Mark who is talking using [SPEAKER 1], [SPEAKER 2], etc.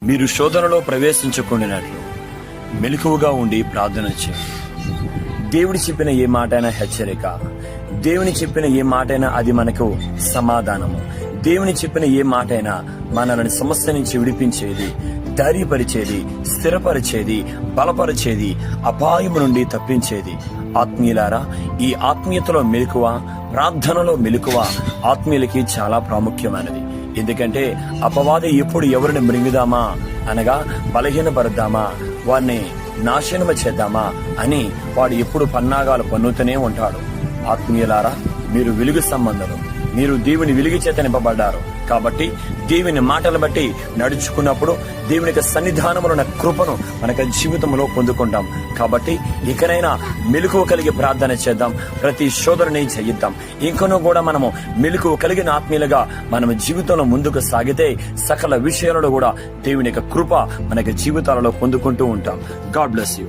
[SPEAKER 1] మీరు శోధనలో ప్రవేశించకుండానట్లు మెలకువగా ఉండి ప్రార్థన చేయండి. దేవుడు చెప్పిన ఏ మాటైనా హెచ్చరిక, దేవుని చెప్పిన ఏ మాటైనా అది మనకు సమాధానము, దేవుని చెప్పిన ఏ మాటైనా మనల్ని సమస్య నుంచి విడిపించేది, ధైర్యపరిచేది, స్థిరపరిచేది, బలపరిచేది, అపాయము నుండి తప్పించేది. ఆత్మీయులారా, ఈ ఆత్మీయతలో మెలకువ, ప్రార్థనలో మెలకువ ఆత్మీయులకి చాలా ప్రాముఖ్యమైనది. ఎందుకంటే అపవాది ఎప్పుడు ఎవరిని మృంగుదామా అనగా బలహీనపరుద్దామా, వారిని నాశనము చేద్దామా అని వాడు ఎప్పుడు పన్నాగాలు పన్నుతూనే ఉంటాడు. ఆత్మీయులారా, మీరు వెలుగు సంబంధులు, మీరు దేవుని వెలుగు చేత నింపబడ్డారు. కాబట్టి దేవుని మాటలు బట్టి నడుచుకున్నప్పుడు దేవుని యొక్క సన్నిధానమున కృపను మనకు జీవితంలో పొందుకుంటాం. కాబట్టి ఇకనైనా మెలకువ కలిగి ప్రార్థన చేద్దాం, ప్రతి శోధనని జయిద్దాం. ఇంకనూ కూడా మనము మెలకువ కలిగిన ఆత్మీయులుగా మనము జీవితంలో ముందుకు సాగితే సకల విషయాలలో కూడా దేవుని యొక్క కృప మనకి జీవితాలలో పొందుకుంటూ ఉంటాం. God bless you.